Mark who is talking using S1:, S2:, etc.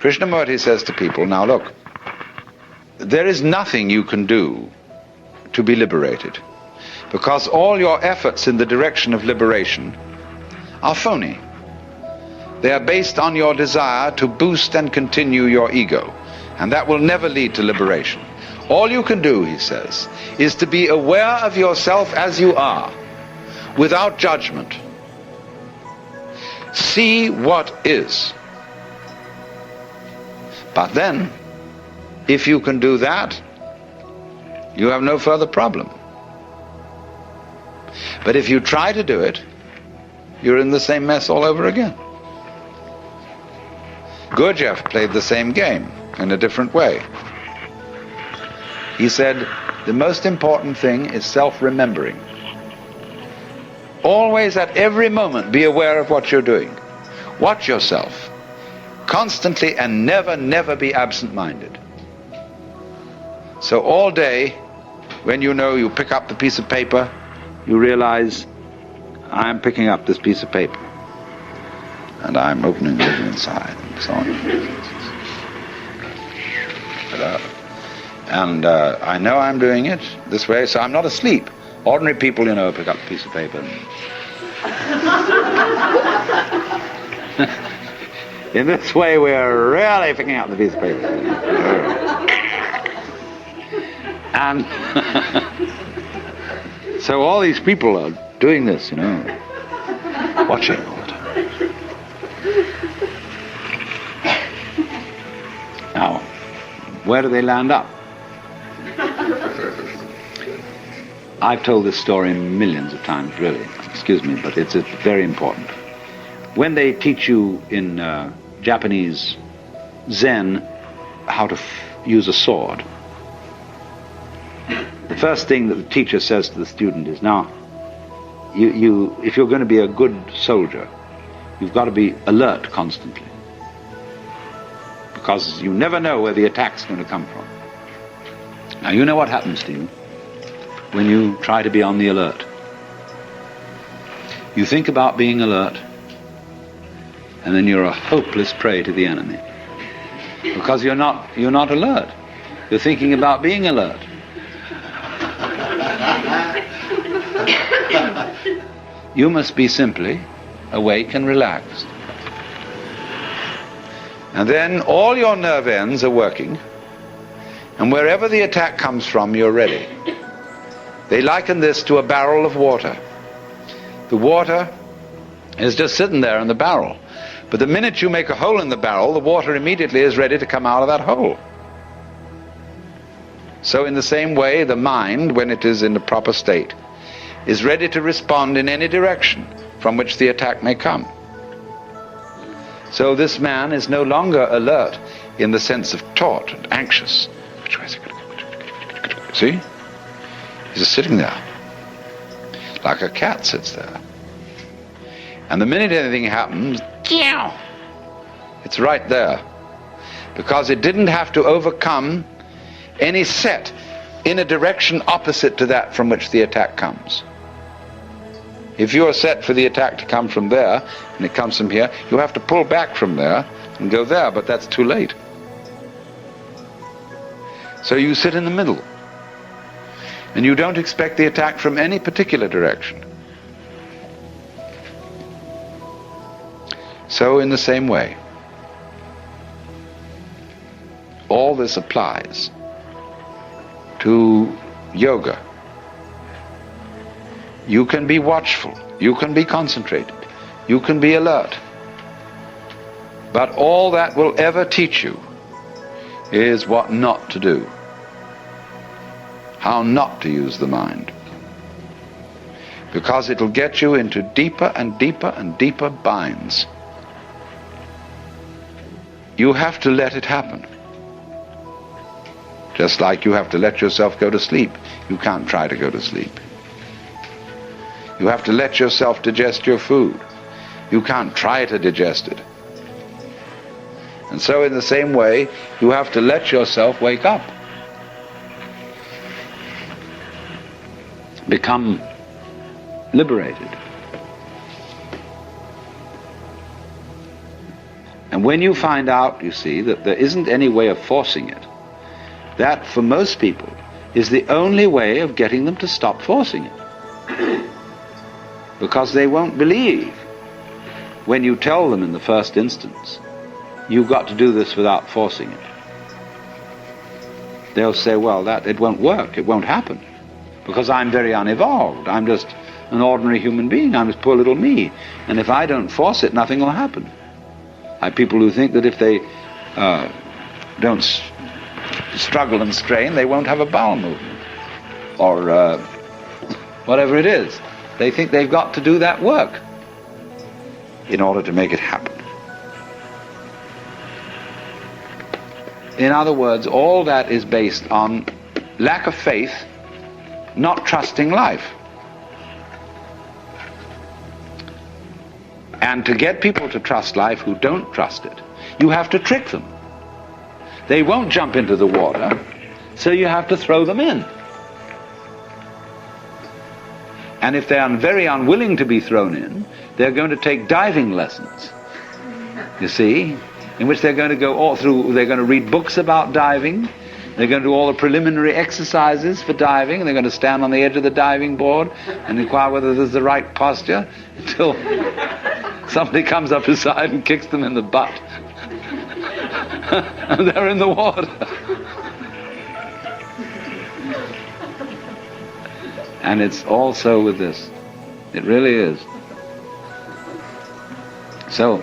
S1: Krishnamurti says to people, now look, there is nothing you can do to be liberated, because all your efforts in the direction of liberation are phony. They are based on your desire to boost and continue your ego, and that will never lead to liberation. All you can do, he says, is to be aware of yourself as you are, without judgment. See what is. But then, if you can do that, you have no further problem. But if you try to do it, you're in the same mess all over again. Gurdjieff played the same game in a different way. He said, the most important thing is self-remembering. Always, at every moment, be aware of what you're doing. Watch yourself constantly, and never be absent-minded. So all day, when you pick up the piece of paper, you realize, I'm picking up this piece of paper, and I'm opening it inside, and so on. And I know I'm doing it this way, so I'm not asleep. Ordinary people, pick up a piece of paper. In this way, we're really picking up the piece of paper. And so all these people are doing this, watching all the time. Now, where do they land up? I've told this story millions of times, really. Excuse me, but it's very important. When they teach you in Japanese Zen how to use a sword, the first thing that the teacher says to the student is, now, if you're going to be a good soldier, you've got to be alert constantly, because you never know where the attack's going to come from. Now, you know what happens to you when you try to be on the alert. You think about being alert, and then you're a hopeless prey to the enemy, because you're not alert. You're thinking about being alert. You must be simply awake and relaxed. And then all your nerve ends are working, and wherever the attack comes from, you're ready. They liken this to a barrel of water. The water is just sitting there in the barrel. But the minute you make a hole in the barrel, the water immediately is ready to come out of that hole. So in the same way, the mind, when it is in the proper state, is ready to respond in any direction from which the attack may come. So this man is no longer alert in the sense of taut and anxious. Which way is it going to go? See? He's just sitting there, like a cat sits there. And the minute anything happens, it's right there. Because it didn't have to overcome any set in a direction opposite to that from which the attack comes. If you're set for the attack to come from there, and it comes from here, you have to pull back from there and go there, but that's too late. So you sit in the middle. And you don't expect the attack from any particular direction. So in the same way, all this applies to yoga. You can be watchful, you can be concentrated, you can be alert. But all that will ever teach you is what not to do. How not to use the mind. Because it'll get you into deeper and deeper and deeper binds. You have to let it happen. Just like you have to let yourself go to sleep. You can't try to go to sleep. You have to let yourself digest your food. You can't try to digest it. And so in the same way, you have to let yourself wake up. Become liberated. And when you find out, you see, that there isn't any way of forcing it, that for most people is the only way of getting them to stop forcing it. Because they won't believe when you tell them in the first instance, you've got to do this without forcing it. They'll say, well, it won't work, it won't happen, because I'm very unevolved. I'm just an ordinary human being. I'm just poor little me. And if I don't force it, nothing will happen. I have people who think that if they don't struggle and strain, they won't have a bowel movement, or whatever it is. They think they've got to do that work in order to make it happen. In other words, all that is based on lack of faith, not trusting life. And to get people to trust life who don't trust it, you have to trick them. They won't jump into the water, so you have to throw them in. And if they are very unwilling to be thrown in, they're going to take diving lessons, you see, in which they're going to go all through, they're going to read books about diving, they're going to do all the preliminary exercises for diving, and they're going to stand on the edge of the diving board and inquire whether there's the right posture, until somebody comes up beside and kicks them in the butt. And they're in the water. And it's also with this. It really is. So